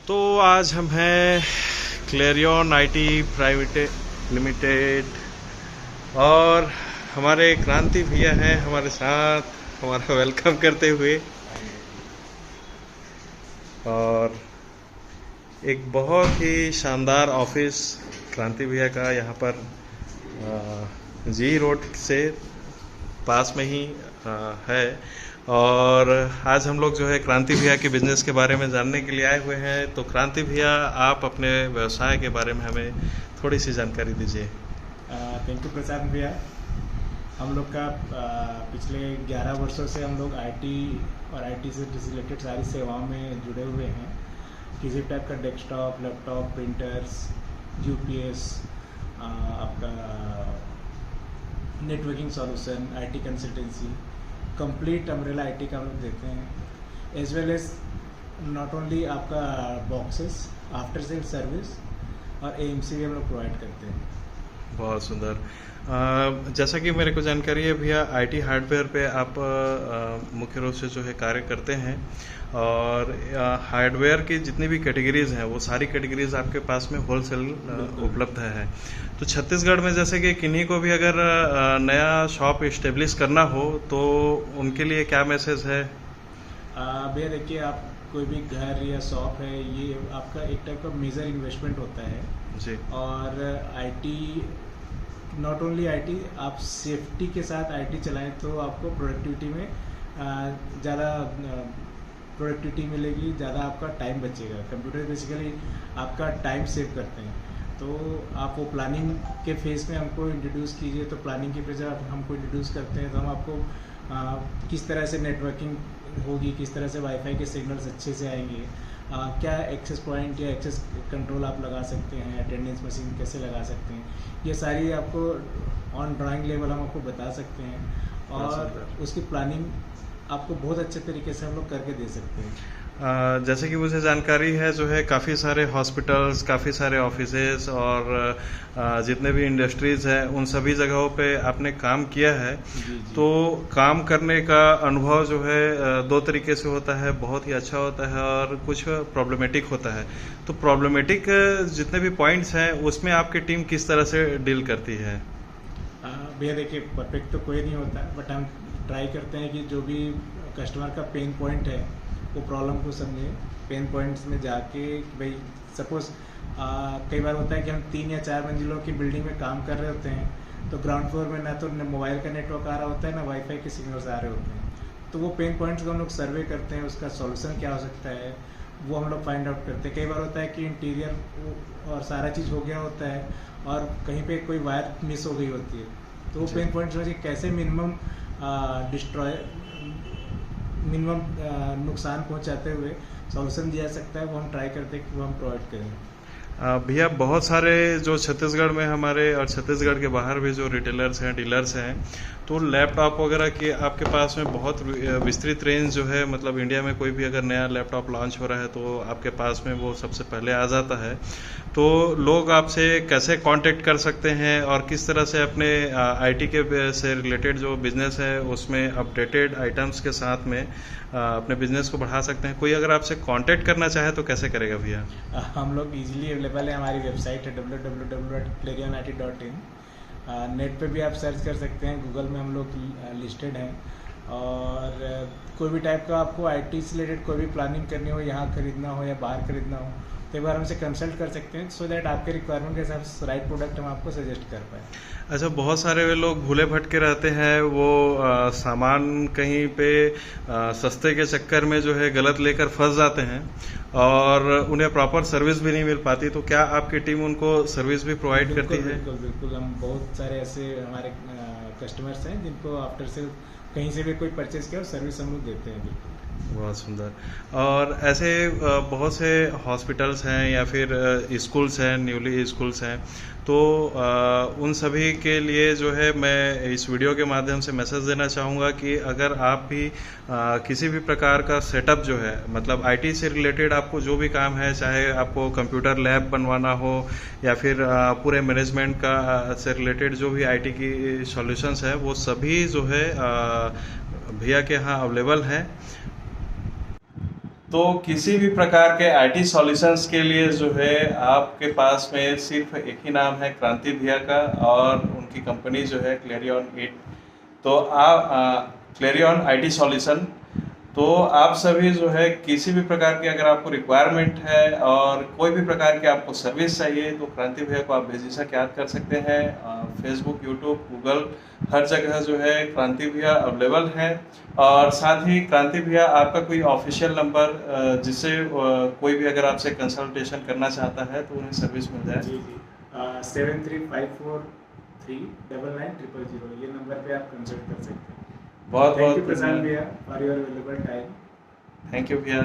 तो आज हम हैं क्लेरियन आईटी प्राइवेट लिमिटेड और हमारे क्रांति भैया हैं हमारे साथ हमारा वेलकम करते हुए। और एक बहुत ही शानदार ऑफिस क्रांति भैया का यहाँ पर जी रोड से पास में ही है। और आज हम लोग जो है क्रांति भैया के बिजनेस के बारे में जानने के लिए आए हुए हैं। तो क्रांति भैया, आप अपने व्यवसाय के बारे में हमें थोड़ी सी जानकारी दीजिए। थैंक यू प्रसाद भैया। हम लोग का पिछले 11 वर्षों से हम लोग आईटी और आईटी से रिलेटेड सारी सेवाओं में जुड़े हुए हैं। किसी टाइप का डेस्कटॉप, लैपटॉप, प्रिंटर्स, यूपीएस, आपका networking solution, IT consultancy, complete umbrella IT का हम लोग देते हैं। As well as not only आपका बॉक्सेस, आफ्टर सेल सर्विस और एएमसी भी हम लोग प्रोवाइड करते हैं। बहुत सुंदर। जैसा कि मेरे को जानकारी है भैया, आईटी हार्डवेयर पे आप मुख्य रूप से जो है कार्य करते हैं और हार्डवेयर की जितनी भी कैटेगरीज हैं वो सारी कैटेगरीज आपके पास में होलसेल उपलब्ध है। तो छत्तीसगढ़ में जैसे कि किन्हीं को भी अगर नया शॉप इस्टेब्लिश करना हो तो उनके लिए क्या मैसेज है? भैया देखिए, आप कोई भी घर या शॉप है, ये आपका एक टाइप का मेजर इन्वेस्टमेंट होता है जी। और आईटी, नॉट ओनली आईटी, आप सेफ्टी के साथ आईटी चलाएं तो आपको प्रोडक्टिविटी में ज़्यादा प्रोडक्टिविटी मिलेगी, ज़्यादा आपका टाइम बचेगा। कंप्यूटर बेसिकली आपका टाइम सेव करते हैं। तो आप वो प्लानिंग के फेज में हमको इंट्रोड्यूस कीजिए। तो प्लानिंग के फेज आप हमको इंट्रोड्यूस करते हैं तो हम आपको किस तरह से नेटवर्किंग होगी, किस तरह से वाईफाई के सिग्नल्स अच्छे से आएंगे, क्या एक्सेस पॉइंट या एक्सेस कंट्रोल आप लगा सकते हैं, अटेंडेंस मशीन कैसे लगा सकते हैं, ये सारी आपको ऑन ड्राइंग लेवल हम आपको बता सकते हैं और उसकी प्लानिंग आपको बहुत अच्छे तरीके से हम लोग करके दे सकते हैं। जैसे कि मुझे जानकारी है जो है काफ़ी सारे हॉस्पिटल्स, काफ़ी सारे ऑफिसेज और जितने भी इंडस्ट्रीज़ हैं उन सभी जगहों पे आपने काम किया है। जी। तो काम करने का अनुभव जो है दो तरीके से होता है, बहुत ही अच्छा होता है और कुछ प्रॉब्लमेटिक होता है। तो प्रॉब्लमेटिक जितने भी पॉइंट्स हैं उसमें आपकी टीम किस तरह से डील करती है? भैया देखिए, परफेक्ट तो कोई नहीं होता, बट हम ट्राई करते हैं कि जो भी कस्टमर का पेन पॉइंट है वो प्रॉब्लम को समझे। पेन पॉइंट्स में जाके भाई सपोज कई बार होता है कि हम 3 या 4 मंजिलों की बिल्डिंग में काम कर रहे होते हैं तो ग्राउंड फ्लोर में ना तो मोबाइल का नेटवर्क आ रहा होता है, ना वाईफाई के सिग्नल्स आ रहे होते हैं। तो वो पेन पॉइंट्स को हम लोग सर्वे करते हैं, उसका सॉल्यूशन क्या हो सकता है वो हम लोग फाइंड आउट करते हैं। कई बार होता है कि इंटीरियर और सारा चीज़ हो गया होता है और कहीं पे कोई वायर मिस हो गई होती है, तो वो पेन पॉइंट्स में कैसे मिनिमम नुकसान पहुंचाते हुए सॉल्यूशन दिया जा सकता है, वो हम ट्राई करते हैं कि वो हम प्रोवाइड करें। भैया, बहुत सारे जो छत्तीसगढ़ में हमारे और छत्तीसगढ़ के बाहर भी जो रिटेलर्स हैं, डीलर्स हैं, तो लैपटॉप वगैरह की आपके पास में बहुत विस्तृत रेंज जो है, मतलब इंडिया में कोई भी अगर नया लैपटॉप लॉन्च हो रहा है तो आपके पास में वो सबसे पहले आ जाता है। तो लोग आपसे कैसे कांटेक्ट कर सकते हैं और किस तरह से अपने आईटी के से रिलेटेड जो बिजनेस है उसमें अपडेटेड आइटम्स के साथ में अपने बिजनेस को बढ़ा सकते हैं? कोई अगर आपसे कांटेक्ट करना चाहे तो कैसे करेगा भैया? हम लोग इजीली अवेलेबल है। हमारी वेबसाइट है www.clarionit.in। नेट पे भी आप सर्च कर सकते हैं, गूगल में हम लोग लिस्टेड हैं। और कोई भी टाइप का आपको आईटी से रिलेटेड कोई भी प्लानिंग करनी हो, यहाँ खरीदना हो या बाहर खरीदना हो, तो एक बार हमसे कंसल्ट कर सकते हैं सो दैट आपके रिक्वायरमेंट के हिसाब से राइट प्रोडक्ट हम आपको सजेस्ट कर पाए। अच्छा, बहुत सारे वे लोग भूले भटके रहते हैं, वो सामान कहीं पे सस्ते के चक्कर में जो है गलत लेकर फंस जाते हैं और उन्हें प्रॉपर सर्विस भी नहीं मिल पाती। तो क्या आपकी टीम उनको सर्विस भी प्रोवाइड करती है? बिल्कुल बिल्कुल, हम बहुत सारे ऐसे हमारे कस्टमर्स हैं जिनको आफ्टर से कहीं से भी कोई परचेज किया और सर्विस हम लोग देते हैं। बिल्कुल, बहुत सुंदर। और ऐसे बहुत से हॉस्पिटल्स हैं या फिर स्कूल्स हैं, न्यूली स्कूल्स हैं, तो उन सभी के लिए जो है मैं इस वीडियो के माध्यम से मैसेज देना चाहूँगा कि अगर आप भी किसी भी प्रकार का सेटअप जो है, मतलब आईटी से रिलेटेड आपको जो भी काम है, चाहे आपको कंप्यूटर लैब बनवाना हो या फिर पूरे मैनेजमेंट का से रिलेटेड जो भी आईटी की सॉल्यूशंस है, वो सभी जो है भैया के यहाँ अवेलेबल हैं। तो किसी भी प्रकार के आईटी सॉल्यूशंस के लिए जो है आपके पास में सिर्फ एक ही नाम है, क्रांति भैया का, और उनकी कंपनी जो है क्लेरियन इट। तो आप क्लेरियन आईटी सॉल्यूशन, तो आप सभी जो है किसी भी प्रकार की अगर आपको रिक्वायरमेंट है और कोई भी प्रकार की आपको सर्विस चाहिए तो क्रांति भैया को आप बेझिझक याद कर सकते हैं। फेसबुक, यूट्यूब, गूगल, हर जगह जो है क्रांति भैया अवेलेबल है। और साथ ही क्रांति भैया आपका कोई ऑफिशियल नंबर जिससे कोई भी अगर आपसे कंसल्टेशन करना चाहता है तो उन्हें सर्विस मिल जाए। जी जी 7354399000 ये नंबर पे आप कंसल्ट कर सकते हैं। बहुत थैंक बहुत यू प्रशांत भैया for your available time. Thank you भैया।